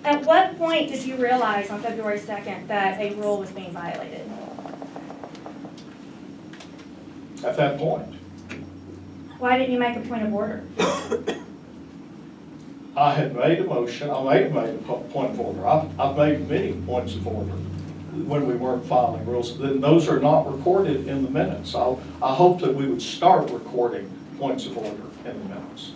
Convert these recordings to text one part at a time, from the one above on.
At what point did you realize on February 2nd that a rule was being violated? At that point, Why didn't you make a point of order? I had made a motion, I made a point of order. I've made many points of order when we weren't following rules. Then those are not recorded in the minutes. I hope that we would start recording points of order in the minutes.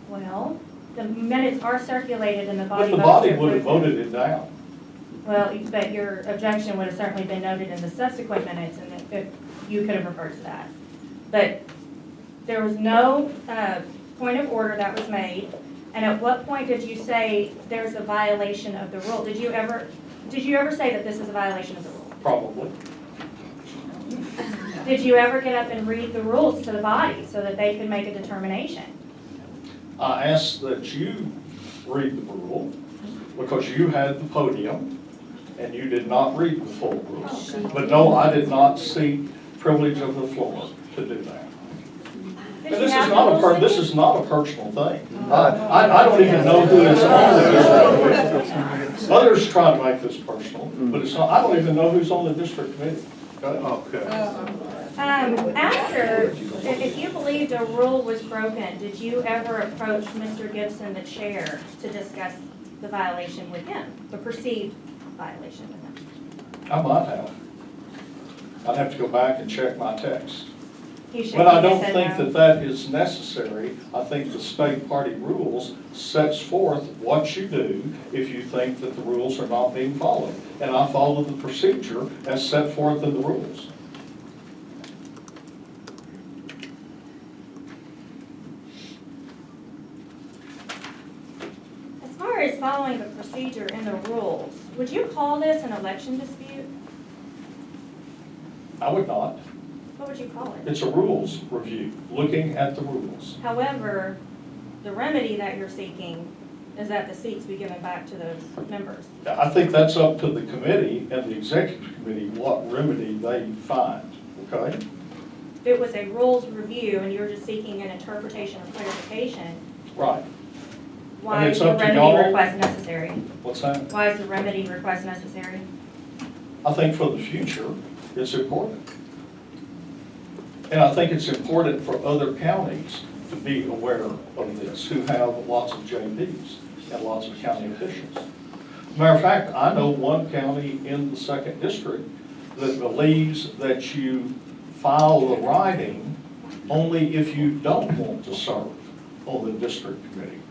Well, the minutes are circulated in the But body. the body would have voted it down. Well, but your objection would have certainly been noted in the subsequent minutes, and if you could have referred to that. But there was no point of order that was made. And at what point did you say there's a violation of the rule? Did you ever say that this is a violation of the rule? Probably. Did you ever get up and read the rules to the body so that they could make a determination? I asked that you read the rule because you had the podium and you did not read the full rules. But no, I did not seek privilege of the floor to do that. And this is not a personal thing. I don't even know who is on the district committee. Others try to make this personal, but it's not. I don't even know who's on the district committee. Okay. After, if you believed a rule was broken, did you ever approach Mr. Gibson, the chair, to discuss the violation with him, the perceived violation with him? I might have. I'd have to go back and check my text. But I don't think that is necessary. I think the state party rules sets forth what you do if you think that the rules are not being followed. And I followed the procedure as set forth in the rules. As far as following the procedure in the rules, would you call this an election dispute? I would not. What would you call it? It's a rules review, looking at the rules. However, the remedy that you're seeking is that the seats be given back to those members. I think that's up to the committee and the executive committee what remedy they find, okay? If it was a rules review and you're just seeking an interpretation or clarification, Right. why is the remedy request necessary? What's that? Why is the remedy request necessary? I think for the future, it's important. And I think it's important for other counties to be aware of this, who have lots of JPs and lots of county officials. Matter of fact, I know one county in the 2nd District that believes that you file the writing only if you don't want to serve on the district committee.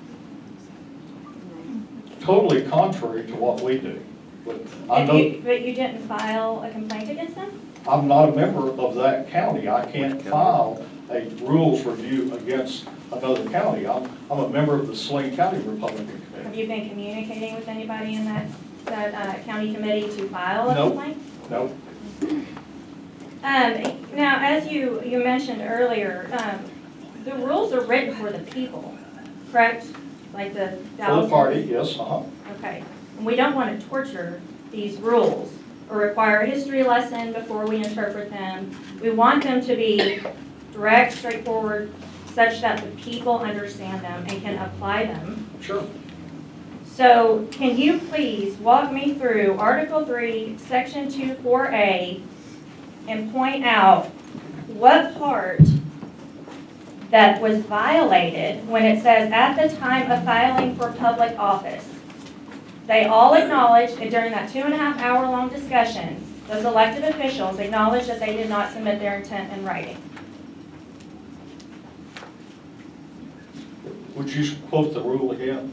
Totally contrary to what we do. But you didn't file a complaint against them? I'm not a member of that county. I can't file a rules review against another county. I'm a member of the Saline County Republican Committee. Have you been communicating with anybody in that county committee to file a complaint? Nope. Now, as you mentioned earlier, the rules are written for the people, correct? Like the For the party, yes, Okay. And we don't want to torture these rules or require a history lesson before we interpret them. We want them to be direct, straightforward, such that the people understand them and can apply them. Sure. So can you please walk me through Article 3, Section 2, 4A, and point out what part that was violated when it says at the time of filing for public office. They all acknowledged that during that 2.5-hour-long discussion, those elected officials acknowledged that they did not submit their intent in writing. Would you quote the rule again?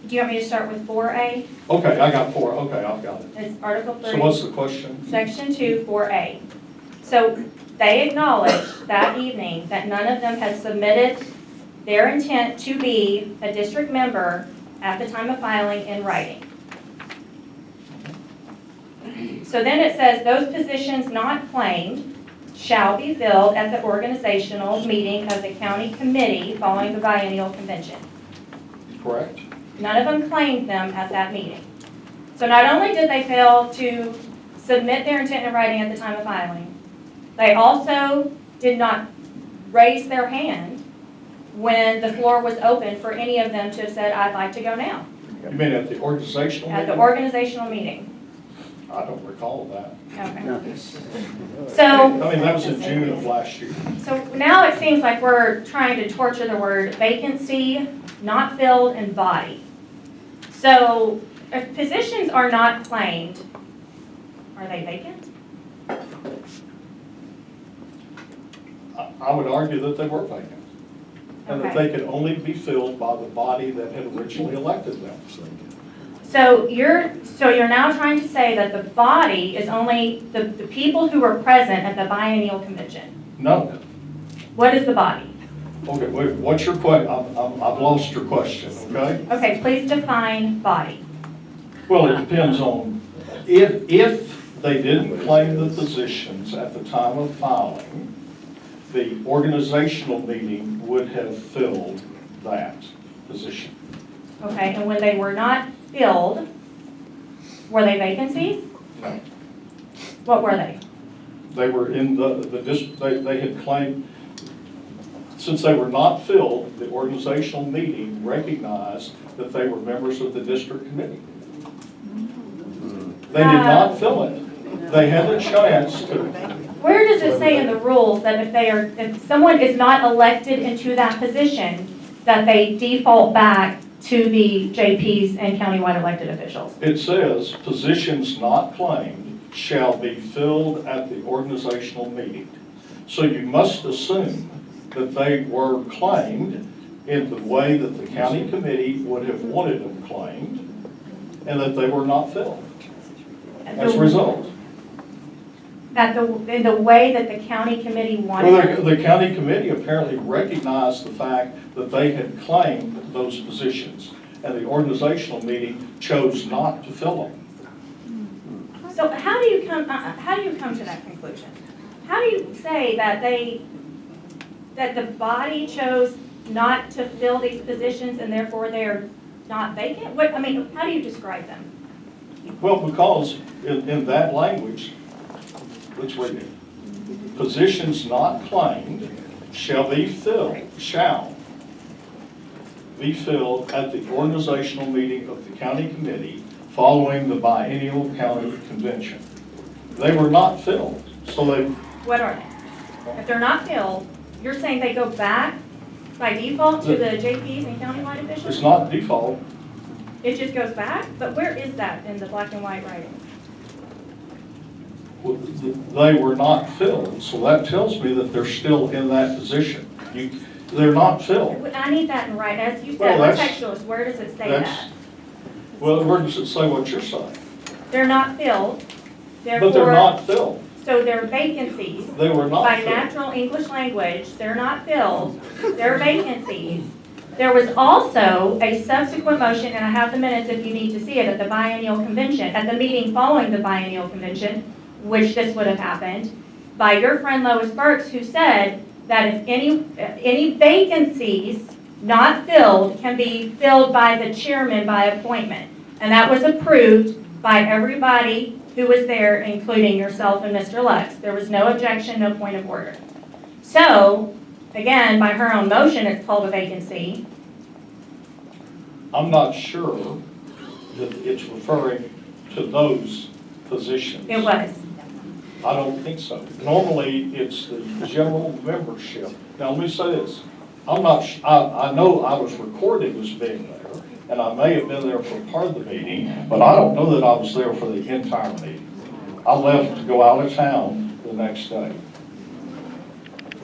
Do you want me to start with 4A? Okay, I got 4. Okay, I've got it. It's Article 3. So what's the question? Section 2, 4A. So they acknowledged that evening that none of them had submitted their intent to be a district member at the time of filing in writing. So then it says those positions not claimed shall be filled at the organizational meeting of the county committee following the biennial convention. Correct. None of them claimed them at that meeting. So not only did they fail to submit their intent in writing at the time of filing, they also did not raise their hand when the floor was open for any of them to have said, I'd like to go now, You mean at the organizational at meeting? the organizational meeting? I don't recall that. Okay. I So, mean, that was in June of last year. so now it seems like we're trying to torture the word vacancy, not filled, and body. So if positions are not claimed, are they vacant? I would argue that they were vacant. And that Okay. they could only be filled by the body that had originally elected them. So you're now trying to say that the body is only the people who were present at the biennial convention. No. What is the body? Okay, wait, what's your question? I've lost your question, okay? Okay, please define body. Well, it depends on, if they didn't claim the positions at the time of filing, the organizational meeting would have filled that position. Okay, and when they were not filled, were they vacancies? No. What were they? They were in they had claimed, since they were not filled, the organizational meeting recognized that they were members of the district committee. They did not fill it. They had a chance to. Where does it say in the rules that if someone is not elected into that position, that they default back to the JPs and countywide elected officials? It says, positions not claimed shall be filled at the organizational meeting. So you must assume that they were claimed in the way that the county committee would have wanted them claimed, and that they were not filled as a result. In the way that the county committee wanted Well, them? the county committee apparently recognized the fact that they had claimed those positions, and the organizational meeting chose not to fill them. So how do you come to that conclusion? How do you say that that the body chose not to fill these positions and therefore they are not vacant? How do you describe them? Well, because in that language, let's read it. Positions not claimed shall be filled at the organizational meeting of the county committee following the biennial county convention. They were not filled, so they. What are they? If they're not filled, you're saying they go back by default to the JPs and countywide officials? It's not default. It just goes back? But where is that in the black and white writing? They were not filled, so that tells me that they're still in that position. They're not filled. I need that in writing. As you Well, said, we're that's- textualists. Where does it say that? Well, where does it say what you're saying? They're not filled. But they're not filled. So they're vacancies. They were not By filled. natural English language, they're not filled. They're vacancies. There was also a subsequent motion, and I have the minutes if you need to see it, at the biennial convention, at the meeting following the biennial convention, which this would have happened, by your friend Lois Burks, who said that if any vacancies not filled can be filled by the chairman by appointment. And that was approved by everybody who was there, including yourself and Mr. Lux. There was no objection, no point of order. So, again, by her own motion, it's called a vacancy. I'm not sure that it's referring to those positions. It was. I don't think so. Normally, it's the general membership. Now, let me say this. I know I was recorded as being there, and I may have been there for part of the meeting, but I don't know that I was there for the entire meeting. I left to go out of town the next day.